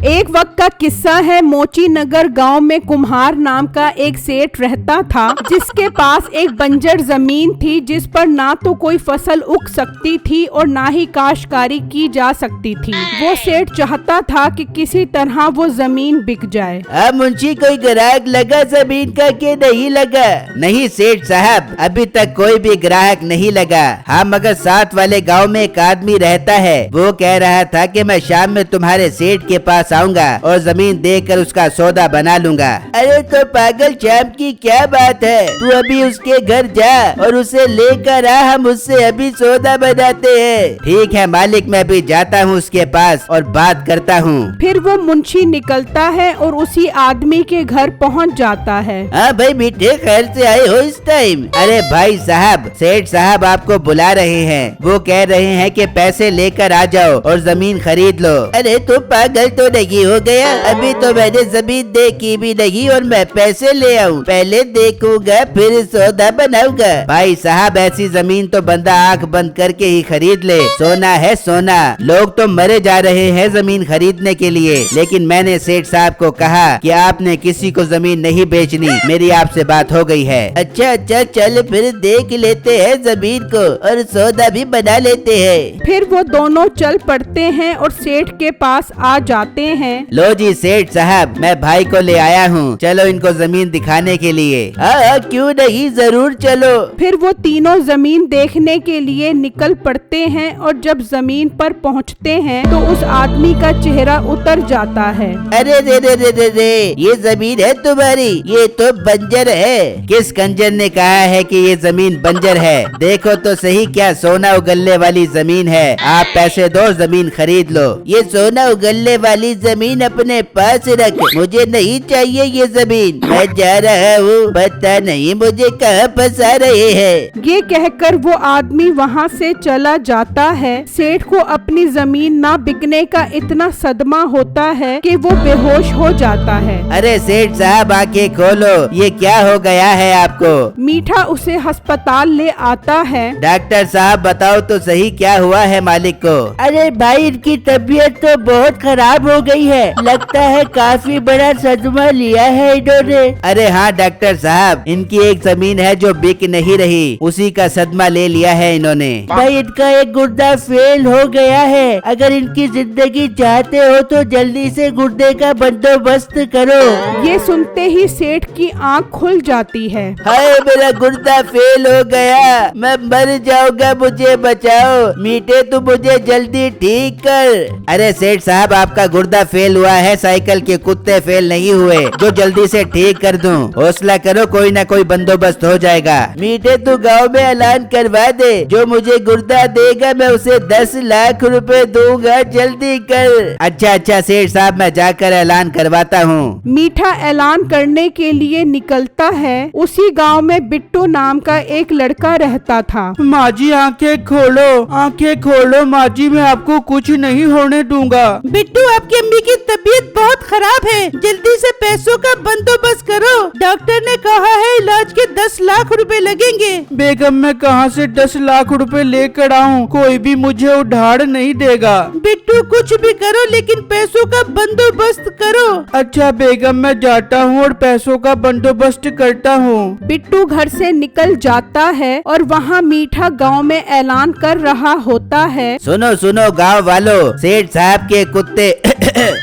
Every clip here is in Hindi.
एक वक्त का किस्सा है। मोची नगर गांव में कुम्हार नाम का एक सेठ रहता था, जिसके पास एक बंजर जमीन थी जिस पर ना तो कोई फसल उग सकती थी और ना ही काश्तकारी की जा सकती थी। वो सेठ चाहता था कि किसी तरह वो जमीन बिक जाए। मुंशी कोई ग्राहक लगा जमीन का के नहीं लगा? नहीं सेठ साहब, अभी तक कोई भी ग्राहक नहीं लगा। हाँ मगर साथ वाले गांव में एक आदमी रहता है, वो कह रहा था कि मैं शाम में तुम्हारे सेठ के पास आऊंगा और जमीन देकर उसका सौदा बना लूंगा। अरे तो पागल, शाम की क्या बात है? तू अभी उसके घर जा और उसे लेकर आ, हम उससे अभी सौदा बनाते हैं। ठीक है मालिक, मैं अभी जाता हूँ उसके पास और बात करता हूँ। फिर वो मुंशी निकलता है और उसी आदमी के घर पहुँच जाता है। हाँ भाई बेटे, खैर से आए हो इस टाइम? अरे भाई साहब, सेठ साहब आपको बुला रहे हैं। वो कह रहे हैं कि पैसे लेकर आ जाओ और जमीन खरीद लो। अरे तो पागल तो नहीं हो गया? अभी तो मैंने जमीन देखी भी नहीं और मैं पैसे ले आऊं? पहले देखूंगा फिर सौदा बनाऊंगा। भाई साहब, ऐसी जमीन तो बंदा आंख बंद करके ही खरीद ले। सोना है सोना। लोग तो मरे जा रहे हैं जमीन खरीदने के लिए, लेकिन मैंने सेठ साहब को कहा कि आपने किसी को जमीन नहीं बेचनी। मेरी आपसे बात हो गई है। अच्छा अच्छा, चल फिर देख लेते हैं जमीन को और सौदा भी बना लेते हैं। फिर वो दोनों चल पड़ते हैं और सेठ के पास आ जाते हैं। लो जी सेठ साहब, मैं भाई को ले आया हूँ, चलो इनको जमीन दिखाने के लिए। हाँ क्यों नहीं, जरूर चलो। फिर वो तीनों जमीन देखने के लिए निकल पड़ते हैं और जब जमीन पर पहुँचते हैं तो उस आदमी का चेहरा उतर जाता है। अरे रे रे रे रे रे, ये जमीन है तुम्हारी? ये तो बंजर है। किस कंजर ने कहा है कि ये जमीन बंजर है? देखो तो सही, क्या सोना उगलने वाली जमीन है। आप पैसे दो, जमीन खरीद लो। ये सोना उगलने वाली जमीन अपने पास रख, मुझे नहीं चाहिए ये जमीन। मैं जा रहा हूँ, पता नहीं मुझे कहाँ फंसा रहे हैं। ये कहकर वो आदमी वहाँ से चला जाता है। सेठ को अपनी जमीन ना बिकने का इतना सदमा होता है कि वो बेहोश हो जाता है। अरे सेठ साहब, आंखें खोलो, ये क्या हो गया है आपको? मीठा उसे अस्पताल ले आता है। डॉक्टर साहब बताओ तो सही, क्या हुआ है मालिक को? अरे भाई, इनकी तबीयत तो बहुत खराब हो गई है। लगता है काफी बड़ा सदमा लिया है इन्होंने। अरे हाँ डॉक्टर साहब, इनकी एक जमीन है जो बिक नहीं रही, उसी का सदमा ले लिया है इन्होंने। भाई इनका एक गुर्दा फेल हो गया है। अगर इनकी जिंदगी चाहते हो तो जल्दी से गुर्दे का बंदोबस्त करो। ये सुनते ही सेठ की आंख खुल जाती है। हाय, मेरा गुर्दा फेल हो गया, मैं मर जाऊंगा, मुझे बचाओ। मीठे तू मुझे जल्दी ठीक कर। अरे सेठ साहब, आपका गुर्दा फेल हुआ है, साइकिल के कुत्ते फेल नहीं हुए जो जल्दी से ठीक कर दूं। हौसला करो, कोई ना कोई बंदोबस्त हो जाएगा। मीठे तू गांव में ऐलान करवा दे, जो मुझे गुर्दा देगा मैं उसे 10 लाख रुपए दूंगा, जल्दी कर। अच्छा अच्छा सेठ साहब, मैं जाकर ऐलान करवाता हूँ। मीठा ऐलान करने के लिए निकलता है। उसी गांव में बिट्टू नाम का एक लड़का रहता था। माँ जी आंखें खोलो, आंखें खोलो माँ जी, मैं आपको कुछ नहीं होने दूंगा। बिट्टू, आपकी अम्मी की तबीयत बहुत खराब है, जल्दी से पैसों का बंदोबस्त करो। डॉक्टर ने कहा है इलाज के 10 लाख रुपए लगेंगे। बेगम, मैं कहाँ से 10 लाख रुपए लेकर आऊँ? कोई भी मुझे उधार नहीं देगा। बिट्टू, कुछ भी करो लेकिन पैसों का बंदोबस्त करो। अच्छा बेगम, मैं जाता हूँ और पैसों का बंदोबस्त करता हूँ। बिट्टू घर से निकल जाता है और वहाँ मीठा गांव में ऐलान कर रहा होता है। सुनो सुनो गांव वालों, सेठ साहब के कुत्ते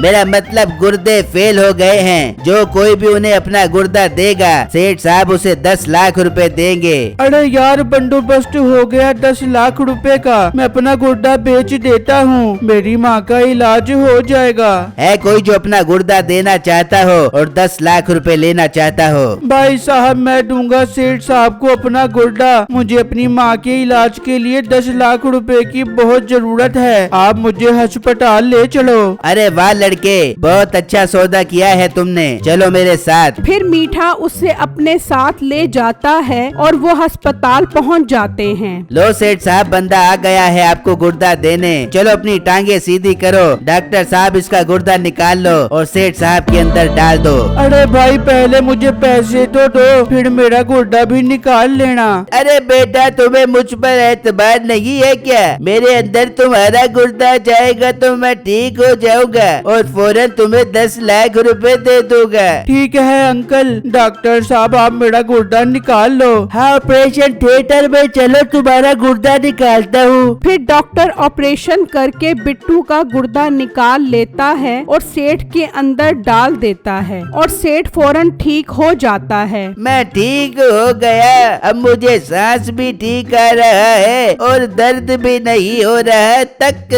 मेरा मतलब गुर्दे फेल हो गए हैं। जो कोई भी उन्हें अपना गुर्दा देगा, सेठ साहब उसे 10 लाख रुपए देंगे। अरे यार, बंदोबस्त हो गया 10 लाख रुपए का। मैं अपना गुर्दा बेच देता हूँ, मेरी माँ का इलाज हो जाएगा। है कोई जो अपना गुर्दा देना चाहता हो और 10 लाख रुपए लेना चाहता हो? भाई साहब, मैं दूंगा सेठ साहब को अपना गुर्दा। मुझे अपनी माँ के इलाज के लिए 10 लाख रुपए की बहुत जरूरत है। आप मुझे अस्पताल ले चलो। अरे वाह लड़के, बहुत अच्छा सौदा किया है तुमने, चलो मेरे साथ। फिर मीठा उसे अपने साथ ले जाता है और वो अस्पताल पहुंच जाते हैं। लो सेठ साहब, बंदा आ गया है आपको गुर्दा देने, चलो अपनी टांगे सीधी करो। डॉक्टर साहब, इसका गुर्दा निकाल लो और सेठ साहब के अंदर डाल दो। अरे भाई, पहले मुझे पैसे तो दो, फिर मेरा गुर्दा भी निकाल लेना। अरे बेटा, तुम्हें मुझ पर एतबार नहीं है क्या? मेरे अंदर तुम्हारा गुर्दा जाएगा तो मैं ठीक हो जाऊंगा। और फौरन तुम्हें 10 लाख रुपए दे दूंगा। ठीक है अंकल। डॉक्टर साहब आप मेरा गुर्दा निकाल लो। हाँ, ऑपरेशन थिएटर में चलो, तुम्हारा गुर्दा निकालता हूँ। फिर डॉक्टर ऑपरेशन करके बिट्टू का गुर्दा निकाल लेता है और सेठ के अंदर डाल देता है और सेठ फौरन ठीक हो जाता है। मैं ठीक हो गया, अब मुझे सांस भी ठीक आ रहा है और दर्द भी नहीं हो रहा तक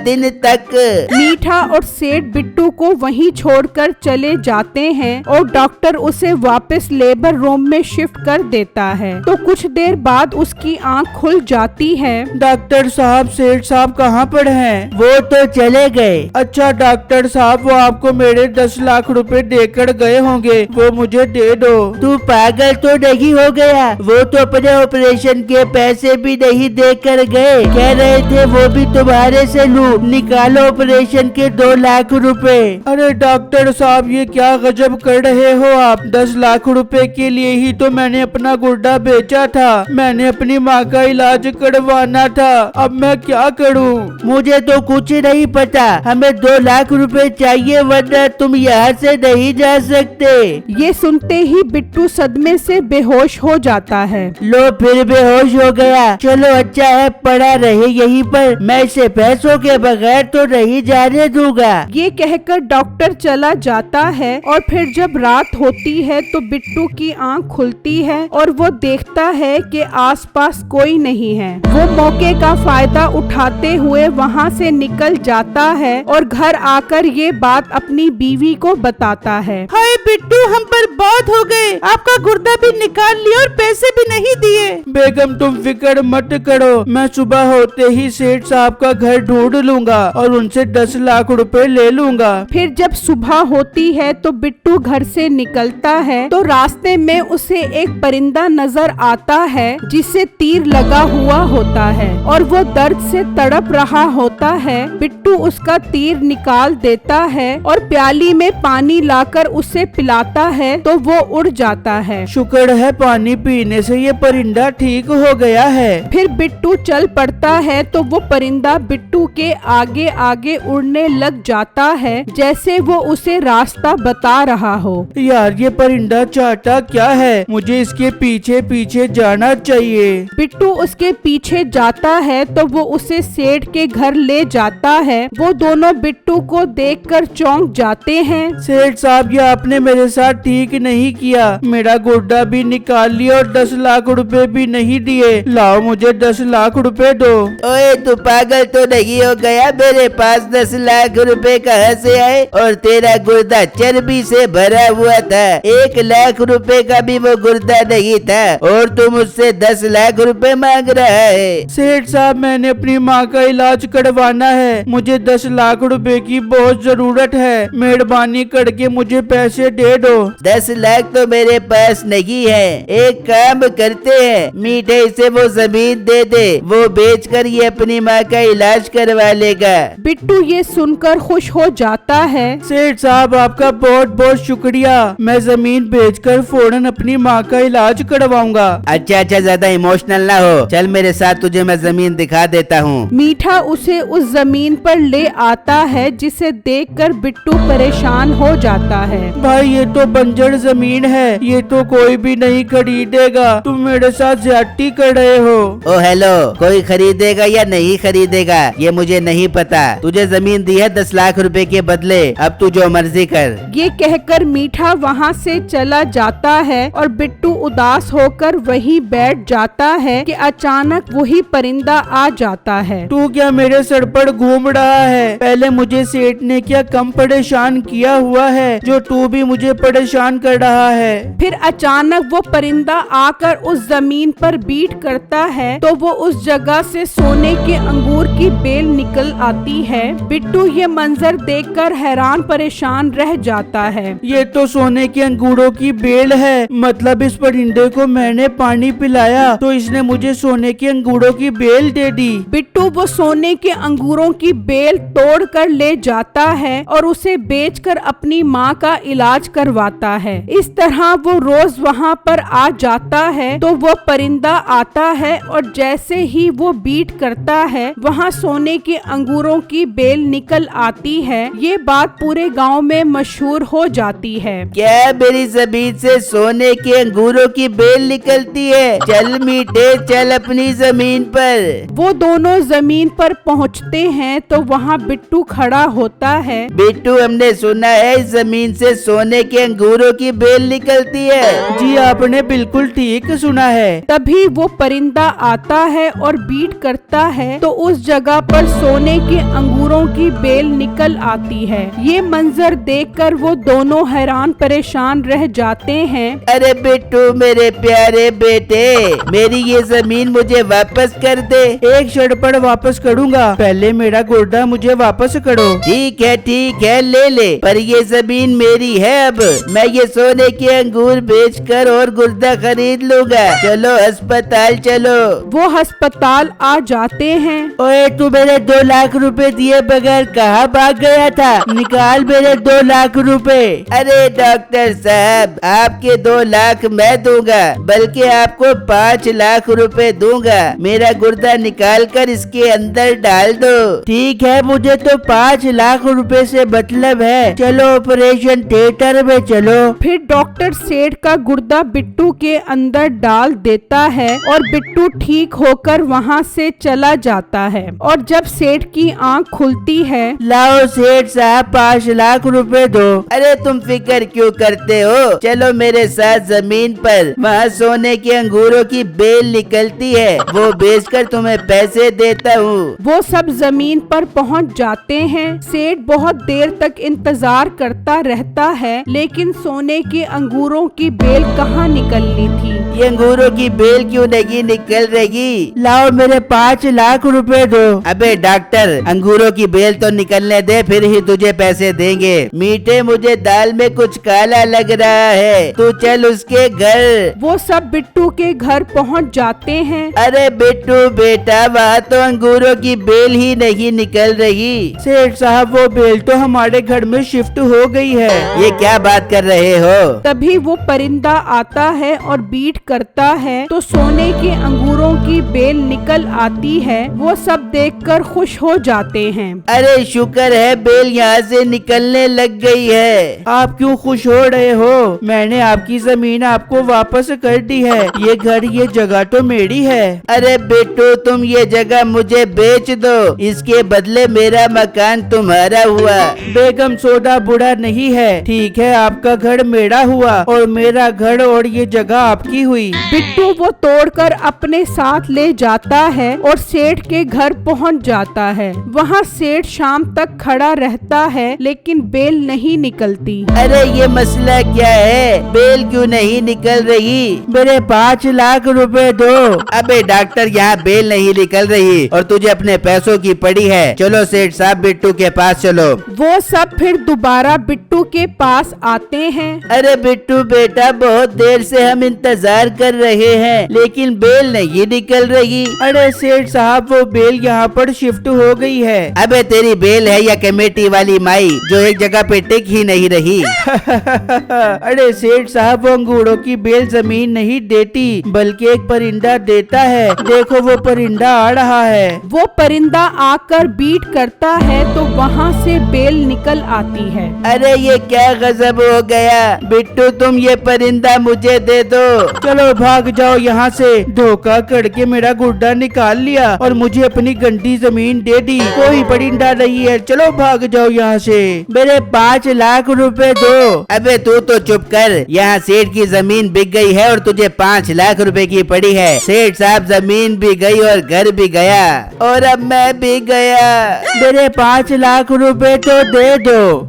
दिन तक। मीठा और सेठ बिट्टू को वहीं छोड़कर चले जाते हैं और डॉक्टर उसे वापस लेबर रूम में शिफ्ट कर देता है। तो कुछ देर बाद उसकी आंख खुल जाती है। डॉक्टर साहब सेठ साहब कहाँ पर हैं? वो तो चले गए। अच्छा डॉक्टर साहब वो आपको मेरे 10 लाख रुपए देकर गए होंगे, वो मुझे दे दो। तू पागल तो नहीं हो गया? वो तो अपने ऑपरेशन के पैसे भी नहीं देकर गए, कह रहे थे वो भी तुम्हारे से लूं, निकालो ऑपरेशन के 2 लाख रुपए। अरे डॉक्टर साहब ये क्या गजब कर रहे हो आप? 10 लाख रुपए के लिए ही तो मैंने अपना गुर्दा बेचा था, मैंने अपनी माँ का इलाज करवाना था, अब मैं क्या करूँ? मुझे तो कुछ नहीं पता, हमें 2 लाख रुपए चाहिए वरना तुम यहाँ से नहीं जा सकते। ये सुनते ही बिट्टू सदमे से बेहोश हो जाता है। लो फिर बेहोश हो गया, चलो अच्छा है पड़ा रहे यहीं पर, मैं इसे पैसों के बगैर तो नहीं जाने दूंगा। ये कहकर डॉक्टर चला जाता है और फिर जब रात होती है तो बिट्टू की आंख खुलती है और वो देखता है कि आसपास कोई नहीं है। वो मौके का फायदा उठाते हुए वहाँ से निकल जाता है और घर आकर ये बात अपनी बीवी को बताता है। हाय बिट्टू, हम बर्बाद हो गए, आपका गुर्दा भी निकाल लिया और पैसे भी नहीं दिए। बेगम तुम फिक्र मत करो, मैं सुबह होते ही सेठ साहब का घर ढूंढ लूंगा और उनसे 10 लाख रुपए ले लूंगा। फिर जब सुबह होती है तो बिट्टू घर से निकलता है तो रास्ते में उसे एक परिंदा नजर आता है जिसे तीर लगा हुआ होता है और वो दर्द से तड़प रहा होता है। बिट्टू उसका तीर निकाल देता है और प्याली में पानी लाकर उसे पिलाता है तो वो उड़ जाता है। शुक्र है पानी पीने से ये परिंदा ठीक हो गया है। फिर बिट्टू चल पड़ता है तो वो परिंदा बिट्टू के आगे आगे उड़ने लग जाता है जैसे वो उसे रास्ता बता रहा हो। यार ये परिंदा चाहता क्या है? मुझे इसके पीछे पीछे जाना चाहिए। बिट्टू उसके पीछे जाता है तो वो उसे सेठ के घर ले जाता है। वो दोनों बिट्टू को देखकर चौंक जाते हैं। सेठ साहब ये आपने मेरे साथ ठीक नहीं किया, मेरा गुर्दा भी निकाल लिया और 10 लाख रुपए भी नहीं दिए। लाओ मुझे 10 लाख रुपए दो। ओए तू पागल तो नहीं हो गया? मेरे पास 10 लाख रुपए कहाँ से आए? और तेरा गुर्दा चर्बी से भरा हुआ था, 1 लाख रुपए का भी वो गुर्दा नहीं था और तुम मुझसे 10 लाख रुपए मांग रहा है। सेठ साहब मैंने अपनी माँ का इलाज करवाना है, मुझे 10 लाख रुपए की बहुत जरूरत है, मेहरबानी करके मुझे पैसे दे दो। 10 लाख तो मेरे पास नहीं है, एक काम करते हैं, मीठे से वो जमीन दे दे, वो बेचकर ये अपनी माँ का इलाज करवा लेगा। बिट्टू ये सुनकर खुश हो जाता है। सेठ साहब आपका बहुत बहुत शुक्रिया, मैं जमीन बेचकर फौरन अपनी माँ का इलाज करवाऊंगा। अच्छा ज्यादा इमोशनल ना हो, चल मेरे साथ, तुझे मैं जमीन दिखा देता हूँ। मीठा उसे उस जमीन पर ले आता है जिसे देखकर बिट्टू परेशान हो जाता है। भाई ये तो बंजर जमीन है, ये तो कोई भी नहीं खरीदेगा, तुम मेरे साथ ज्यादती कर रहे हो। ओ हेलो, कोई खरीदेगा या नहीं खरीदेगा ये मुझे नहीं पता, तुझे जमीन दी है 10 लाख रुपए के बदले, अब तू जो मर्जी कर। ये कहकर मीठा वहाँ से चला जाता है और बिट्टू उदास होकर वहीं बैठ जाता है कि अचानक वही परिंदा आ जाता है। तू क्या मेरे सर पर घूम रहा है? पहले मुझे सेठ ने क्या कम परेशान किया हुआ है जो तू भी मुझे परेशान कर रहा है? फिर अचानक वो परिंदा आकर उस जमीन पर बीट करता है तो वो उस जगह से सोने के अंगूर की बेल निकल आती है। बिट्टू ये मंजर देखकर हैरान परेशान रह जाता है। ये तो सोने के अंगूरों की बेल है, मतलब इस परिंदे को मैंने पानी पिलाया तो इसने मुझे सोने के अंगूरों की बेल दे दी। बिट्टू वो सोने के अंगूरों की बेल तोड़ कर ले जाता है और उसे बेचकर अपनी माँ का इलाज इलाज करवाता है। इस तरह वो रोज वहाँ पर आ जाता है तो वो परिंदा आता है और जैसे ही वो बीट करता है वहाँ सोने के अंगूरों की बेल निकल आती है। ये बात पूरे गांव में मशहूर हो जाती है। क्या मेरी जमीन से सोने के अंगूरों की बेल निकलती है? चल मीठे चल अपनी जमीन पर। वो दोनों जमीन पर पहुँचते हैं तो वहाँ बिट्टू खड़ा होता है। बिट्टू, हमने सुना है इस जमीन से सोने के अंगूरों की बेल निकलती है। जी आपने बिल्कुल ठीक सुना है। तभी वो परिंदा आता है और बीट करता है तो उस जगह पर सोने के अंगूरों की बेल निकल आती है। ये मंजर देखकर वो दोनों हैरान परेशान रह जाते हैं। अरे बिट्टू मेरे प्यारे बेटे, मेरी ये जमीन मुझे वापस कर दे। एक क्षण वापस करूँगा, पहले मेरा गुर्दा मुझे वापस करो। ठीक है ले, पर ये जमीन मेरी है। अब मैं ये सोने के अंगूर बेचकर और गुर्दा खरीद लूंगा। चलो अस्पताल चलो। वो अस्पताल आ जाते हैं। ओए तू मेरे 2 लाख रुपए दिए बगैर कहाँ भाग गया था? निकाल मेरे 2 लाख रुपए। अरे डॉक्टर साहब, आपके 2 लाख मैं दूंगा, बल्कि आपको 5 लाख रुपए दूंगा। मेरा गुर्दा निकाल कर इसके अंदर डाल दो। ठीक है, मुझे तो 5 लाख रुपए से मतलब है। चलो ऑपरेशन थिएटर में चलो। फिर डॉक्टर सेठ का गुर्दा बिट्टू के अंदर डाल देता है और बिट्टू ठीक होकर वहाँ से चला जाता है। और जब सेठ की आंख खुलती है, लाओ सेठ साहब 5 लाख रुपए दो। अरे तुम फिक्र क्यों करते हो? चलो मेरे साथ जमीन पर, वहाँ सोने के अंगूरों की बेल निकलती है, वो बेचकर तुम्हें पैसे देता हूँ। वो सब जमीन पर पहुँच जाते हैं। सेठ बहुत देर तक इंतजार करता रहता है, लेकिन सोने के अंगूरों की बेल कहाँ निकलनी थी। ये अंगूरों की बेल क्यों नहीं निकल रही? लाओ मेरे 5 लाख रुपए दो। अबे डॉक्टर, अंगूरों की बेल तो निकलने दे, फिर ही तुझे पैसे देंगे। मीठे, मुझे दाल में कुछ काला लग रहा है, तू चल उसके घर। वो सब बिट्टू के घर पहुँच जाते हैं। अरे बिट्टू बेटा, वहाँ तो अंगूरों की बेल ही नहीं निकल रही। सेठ साहब वो बेल तो हमारे घर में शिफ्ट हो गई है। ये क्या बात कर रहे हो? तभी वो परिंदा आता है और बीट करता है तो सोने के अंगूरों की बेल निकल आती है। वो सब देखकर खुश हो जाते हैं। अरे शुक्र है बेल यहाँ से निकलने लग गई है। आप क्यों खुश हो रहे हो? मैंने आपकी जमीन आपको वापस कर दी है। ये घर ये जगह तो मेरी है। अरे बेटू, तुम ये जगह मुझे बेच दो, इसके बदले मेरा मकान तुम्हारा हुआ। बेगम सौदा बुरा नहीं है। ठीक है, आपका घर मेरा हुआ और मेरा घर और ये जगह आपकी हुई। बिट्टू वो तोड़कर अपने साथ ले जाता है और सेठ के घर पहुंच जाता है। वहाँ सेठ शाम तक खड़ा रहता है, लेकिन बेल नहीं निकलती। अरे ये मसला क्या है? बेल क्यों नहीं निकल रही? मेरे 5 लाख रुपए दो। अबे डॉक्टर, यहाँ बेल नहीं निकल रही और तुझे अपने पैसों की पड़ी है। चलो सेठ साहब, बिट्टू के पास चलो। वो सब फिर दोबारा बिट्टू के पास आते हैं। अरे बिट्टू बेटा, बहुत देर से हम इंतजार कर रहे हैं, लेकिन बेल नहीं निकल रही। अरे सेठ साहब, वो बेल यहाँ पर शिफ्ट हो गई है। अबे तेरी बेल है या कमेटी वाली माई जो एक जगह पे टिक ही नहीं रही? अरे सेठ साहब, वो अंगूरों की बेल जमीन नहीं देती, बल्कि एक परिंदा देता है। देखो वो परिंदा आ रहा है। वो परिंदा आकर बीट करता है तो वहाँ से बेल निकल आती है। अरे ये क्या गजब हो गया? बिट्टू, तुम ये परिंदा मुझे दे दो। चलो भाग जाओ यहाँ से। धोखा करके मेरा गुर्दा निकाल लिया और मुझे अपनी गंदी जमीन दे दी। कोई परिंदा नहीं है, चलो भाग जाओ यहाँ से। मेरे 5 लाख रुपए दो। अबे तू तो चुप कर। यहाँ सेठ की जमीन बिक गई है और तुझे 5 लाख रुपए की पड़ी है। सेठ साहब, जमीन भी गई और घर भी गया और अब मैं भी गया। मेरे 5 लाख रुपए तो दे दो।